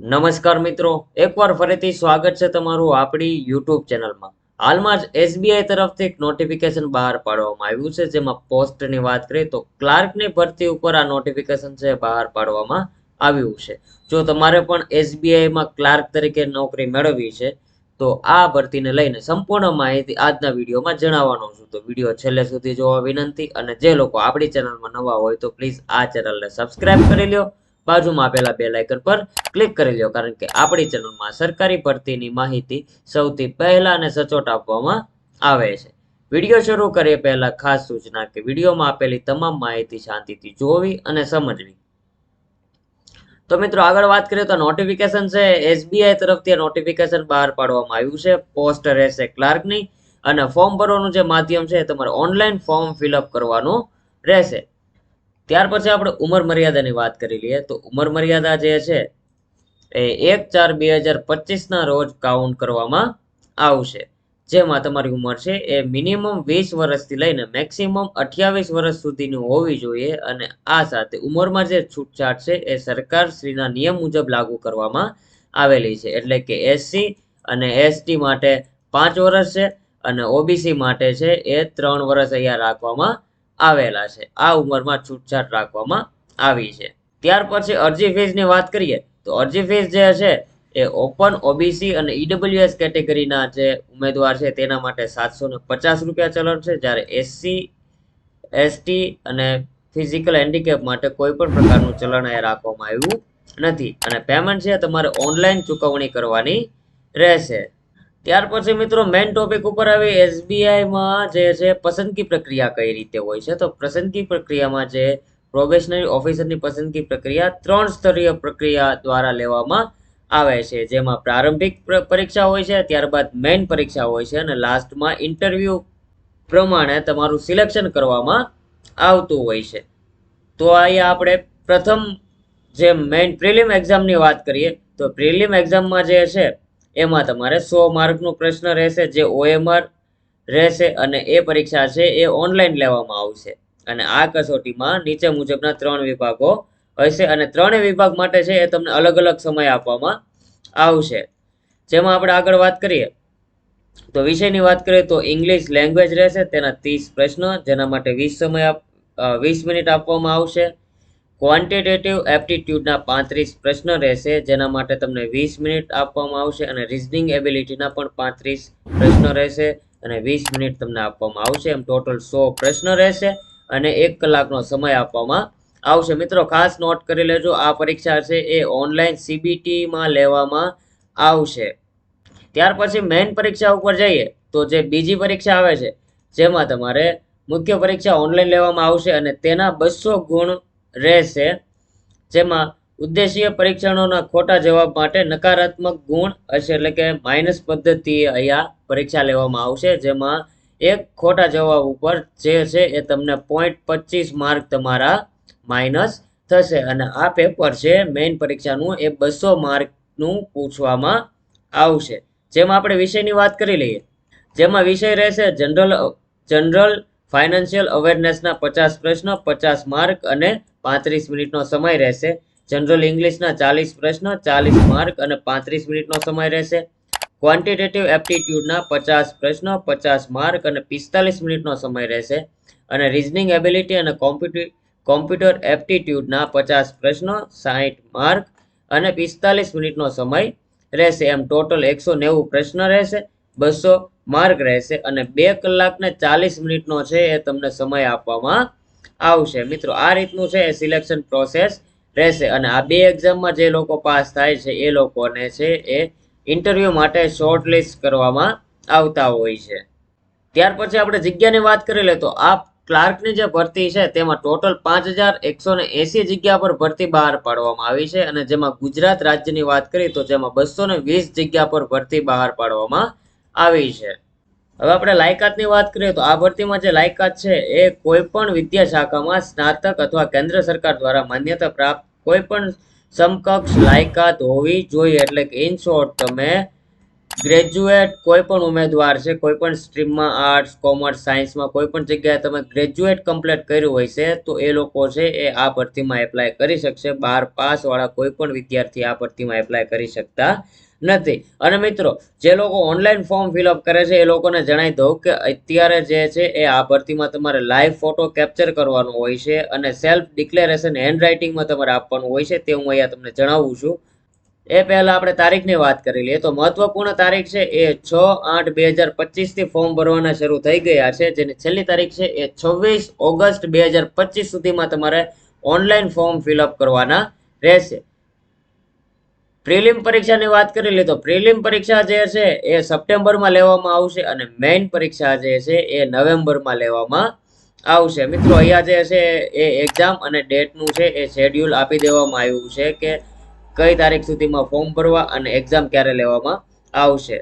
નમસ્કાર મિત્રો, એકવાર ફરીથી સ્વાગત છે તમારું આપણી યુટ્યુબ ચેનલમાં. હાલમાં જ એસબીઆઈ તરફથી એક નોટિફિકેશન બહાર પાડવામાં આવ્યું છે, જેમાં પોસ્ટની વાત કરીએ તો ક્લાર્કની ભરતી ઉપર આ નોટિફિકેશન છે બહાર પાડવામાં આવ્યું છે. જો તમારે પણ એસબીઆઈમાં ક્લાર્ક તરીકે નોકરી મેળવવી છે તો આ ભરતીને લઈને સંપૂર્ણ માહિતી આજના વિડીયોમાં જણાવવાનો છું. તો વિડીયો છેલ્લે સુધી જોવા વિનંતી, અને જે લોકો આપણી ચેનલમાં નવા હોય તો પ્લીઝ આ ચેનલને સબસ્ક્રાઇબ કરી લ્યો, બાજુમાં આપેલા બેલ આઇકન પર ક્લિક કરી લો, કારણ કે આપણી ચેનલમાં સરકારી ભરતીની માહિતી સૌથી પહેલા અને સચોટ આપવામાં આવે છે. વિડીયો શરૂ કરીએ પહેલા ખાસ સૂચના કે વિડીયોમાં આપેલી તમામ માહિતી શાંતિથી જોવી અને સમજવી. તો મિત્રો આગળ વાત કરીએ તો નોટિફિકેશન છે એસબીઆઈ તરફથી નોટિફિકેશન બહાર પાડવામાં આવ્યું છે. પોસ્ટ રહેશે ક્લાર્કની, અને ફોર્મ ભરવાનું જે માધ્યમ છે તમારે ઓનલાઈન ફોર્મ ફિલઅપ કરવાનું રહેશે. ત્યાર પછી આપણે ઉંમર મર્યાદાની વાત કરી લઈએ તો ઉંમર મર્યાદા જે છે એ 1/4/2025 રોજ કાઉન્ટ કરવામાં આવશે. જેમાં તમારી ઉંમર છે એ મિનિમમ 20 વર્ષથી લઈને મેક્સિમમ 28 વર્ષ સુધીની હોવી જોઈએ. અને આ સાથે ઉંમરમાં જે છૂટછાટ છે એ સરકારશ્રીના નિયમ મુજબ લાગુ કરવામાં આવેલી છે. એટલે કે એસસી અને એસટી માટે 5 વર્ષ છે, અને ઓબીસી માટે છે એ 3 વર્ષ અહીંયા રાખવામાં આવેલા છે. આ ઉંમરમાં છૂટછાટ રાખવામાં આવી છે. ત્યાર પછી અરજી ફીસની વાત કરીએ તો અરજી ફીસ જે છે એ ઓપન, ઓબીસી અને ઈડબ્લ્યુએસ કેટેગરીના જે ઉમેદવાર છે તેના માટે 750 રૂપિયા ચલણ છે, જ્યારે એસસી, એસટી અને ફિઝિકલ હેન્ડીકેપ માટે કોઈ પણ પ્રકારનું ચલણ એ રાખવામાં આવ્યું નથી. અને પેમેન્ટ છે તમારે ઓનલાઈન ચૂકવણી કરવાની રહેશે. ત્યાર પછી મિત્રો મેઇન ટોપિક ઉપર આવી, એસબીઆઈમાં જે છે પસંદગી પ્રક્રિયા કઈ રીતે હોય છે. તો પસંદગી પ્રક્રિયામાં જે પ્રોબેશનરી ઓફિસરની પસંદગી પ્રક્રિયા 3 સ્તરીય પ્રક્રિયા દ્વારા લેવામાં આવે છે, જેમાં પ્રારંભિક પરીક્ષા હોય છે, ત્યારબાદ મેઇન પરીક્ષા હોય છે, અને લાસ્ટમાં ઇન્ટરવ્યુ પ્રમાણે તમારું સિલેક્શન કરવામાં આવતું હોય છે. તો અહીંયા આપણે પ્રથમ જે મેઇન પ્રિલિમ એક્ઝામની વાત કરીએ તો પ્રિલિમ એક્ઝામમાં જે છે એમાં તમારે 100 માર્કનો પ્રશ્ન રહેશે, જે ઓએમઆર રહેશે, અને એ પરીક્ષા છે એ ઓનલાઈન લેવામાં આવશે. અને આ કસોટીમાં નીચે મુજબના 3 વિભાગો હશે, અને 3 વિભાગ માટે છે એ તમને અલગ અલગ સમય આપવામાં આવશે. જેમાં આપણે આગળ વાત કરીએ તો વિષયની વાત કરીએ તો ઇંગ્લિશ લેંગ્વેજ રહેશે, તેના 30 પ્રશ્ન, જેના માટે 20 મિનિટ આપવામાં આવશે. ક્વોન્ટિટેટિવ એપ્ટિટ્યૂડના 35 પ્રશ્ન રહેશે, જેના માટે તમને 20 મિનિટ આપવામાં આવશે. અને રીઝનિંગ એબિલિટીના પણ 35 પ્રશ્નો રહેશે, અને 20 મિનિટ તમને આપવામાં આવશે. એમ ટોટલ 100 પ્રશ્ન રહેશે, અને 1 કલાકનો સમય આપવામાં આવશે. મિત્રો ખાસ નોટ કરી લેજો, આ પરીક્ષા છે એ ઓનલાઈન સીબીટીમાં લેવામાં આવશે. ત્યાર પછી મેઇન પરીક્ષા ઉપર જઈએ તો જે બીજી પરીક્ષા આવે છે, જેમાં તમારે મુખ્ય પરીક્ષા ઓનલાઈન લેવામાં આવશે, અને તેના 200 ગુણ રહેશે. જેમાં ઉદ્દેશીય પરીક્ષણોના ખોટા જવાબ માટે નકારાત્મક ગુણ હશે, એટલે કે માઇનસ પદ્ધતિ અહીંયા પરીક્ષા લેવામાં આવશે. જેમાં એક ખોટા જવાબ ઉપર જે છે એ તમને 0.25 માર્ક તમારા માઇનસ થશે. અને આ પેપર છે મેઇન પરીક્ષાનું એ 200 માર્કનું પૂછવામાં આવશે. જેમાં આપણે વિષયની વાત કરી લઈએ, જેમાં વિષય રહેશે જનરલ ફાઇનાન્શિયલ અવેરનેસના 50 પ્રશ્ન, 50 માર્ક અને 35 મિનિટનો સમય રહેશે. જનરલ ઇંગ્લિશના 40 પ્રશ્ન, 40 માર્ક અને 35 મિનિટનો સમય રહેશે. ક્વોન્ટિટેટિવ એપ્ટિટ્યૂડના 50 પ્રશ્ન, 50 માર્ક અને 45 મિનિટનો સમય રહેશે. અને રીઝનિંગ એબિલિટી અને કોમ્પ્યુટર એપ્ટિટ્યૂડના 50 પ્રશ્નો, 60 માર્ક અને 45 મિનિટનો સમય રહેશે. એમ ટોટલ 190 પ્રશ્ન રહેશે, 200 માર્ક રહેશે, અને 2 કલાક ને 40 મિનિટનો છે એ તમને સમય આપવામાં આવશે. મિત્રો આ રીતનું છે એ સિલેક્શન પ્રોસેસ રહેશે. અને આ 2 એક્ઝામમાં જે લોકો પાસ થાય છે એ લોકોને છે એ ઇન્ટરવ્યૂ માટે શોર્ટ લિસ્ટ કરવામાં આવતા હોય છે. ત્યાર પછી આપણે જગ્યાની વાત કરી લે તો આ ક્લાર્કની જે ભરતી છે તેમાં ટોટલ 5180 જગ્યા પર ભરતી બહાર પાડવામાં આવી છે. અને જેમાં ગુજરાત રાજ્યની વાત કરીએ તો જેમાં 220 જગ્યા પર ભરતી બહાર પાડવામાં આવી છે. હવે આપણે લાયકાતની વાત કરીએ તો આ ભરતીમાં જે લાયકાત છે એ કોઈ પણ વિદ્યા શાખામાં સ્નાતક અથવા કેન્દ્ર સરકાર દ્વારા માન્યતા પ્રાપ્ત કોઈ પણ સમકક્ષ લાયકાત હોવી જોઈએ. એટલે કે ઇન શોર્ટ તમે ગ્રેજ્યુએટ કોઈ પણ ઉમેદવાર છે, કોઈ પણ સ્ટ્રીમમાં આર્ટ્સ, કોમર્સ, સાયન્સમાં કોઈ પણ જગ્યાએ તમે ગ્રેજ્યુએટ કમ્પ્લીટ કર્યું હોય છે તો એ લોકો છે એ આ ભરતીમાં એપ્લાય કરી શકશે. 12 પાસ વાળા કોઈ પણ વિદ્યાર્થી આ ભરતીમાં એપ્લાય કરી શકતા નથી. અને મિત્રો, જે લોકો ઓનલાઈન ફોર્મ ફિલઅપ કરે છે એ લોકોને જણાવી દઉં કે અત્યારે જે છે એ આ ભરતીમાં તમારે લાઈવ ફોટો કેપ્ચર કરવાનો હોય છે અને સેલ્ફ ડિક્લેરેશન હેન્ડ રાઇટિંગમાં તમારે આપવાનું હોય છે, તે હું અહીંયા તમને જણાવું છું. એ પહેલા આપણે તારીખની વાત કરી લઈએ તો મહત્વપૂર્ણ તારીખ છે એ 6/8/2025 થી ફોર્મ ભરવાના શરૂ થઈ ગયા છે, જેની છેલ્લી તારીખ છે એ 26 ઓગસ્ટ 2025 સુધીમાં તમારે ઓનલાઈન ફોર્મ ફિલઅપ કરવાના રહેશે. પ્રિલિમ પરીક્ષાની વાત કરી લઈએ તો પ્રિલિમ પરીક્ષા જે છે એ સપ્ટેમ્બરમાં લેવામાં આવશે અને મેઇન પરીક્ષા જે છે એ નવેમ્બરમાં લેવામાં આવશે. મિત્રો, અહીંયા જે છે એ એક્ઝામ અને ડેટનું છે એ શેડ્યુલ આપી દેવામાં આવ્યું છે કે કઈ તારીખ સુધીમાં ફોર્મ ભરવા અને એક્ઝામ ક્યારે લેવામાં આવશે.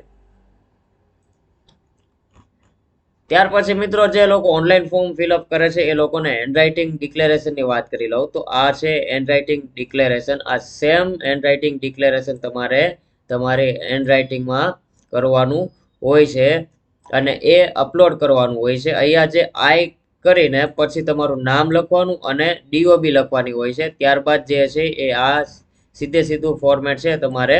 ત્યાર પછી મિત્રો, જે લોકો ઓનલાઈન ફોર્મ ફિલઅપ કરે છે એ લોકોને હેન્ડરાઇટિંગ ડિક્લેરેશનની વાત કરી લઉં તો આ છે હેન્ડરાઇટિંગ ડિક્લેરેશન. આ સેમ હેન્ડરાઇટિંગ ડિક્લેરેશન તમારે તમારી હેન્ડરાઇટિંગમાં કરવાનું હોય છે અને એ અપલોડ કરવાનું હોય છે. અહીંયા જે આઈ કરીને પછી તમારું નામ લખવાનું અને ડીઓબી લખવાની હોય છે. ત્યારબાદ જે છે એ આ સીધું ફોર્મેટ છે તમારે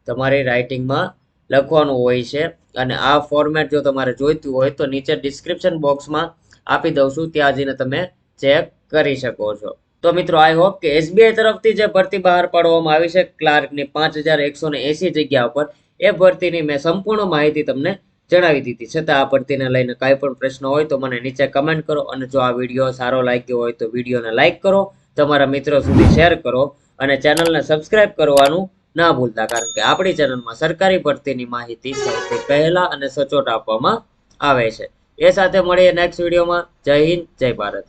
તમારી રાઇટિંગમાં લખવાનું હોય છે. અને આ ફોર્મેટ જો તમારે જોઈતું હોય તો નીચે ડિસ્ક્રિપ્શન બોક્સમાં આપી દઉં છું, ત્યાં જઈને તમે ચેક કરી શકો છો. તો મિત્રો, આઈ હોપ કે એસબીઆઈ તરફથી જે ભરતી બહાર પાડવામાં આવી છે ક્લાર્કની 5180 જગ્યા પર, એ ભરતીની મેં સંપૂર્ણ માહિતી તમને જણાવી દીધી. છતાં આ ભરતીને લઈને કાંઈ પણ પ્રશ્ન હોય તો મને નીચે કમેન્ટ કરો અને જો આ વિડીયો સારો લાગ્યો હોય તો વિડીયોને લાઈક કરો, તમારા મિત્રો સુધી શેર કરો અને ચેનલને સબસ્ક્રાઇબ કરવાનું ના ભૂલતા, કારણ કે આપણી ચેનલમાં સરકારી ભરતીની માહિતી સૌથી પહેલા અને સચોટ આપવામાં આવે છે. એ સાથે મળીએ નેક્સ્ટ વિડીયોમાં. જય હિન્દ, જય ભારત.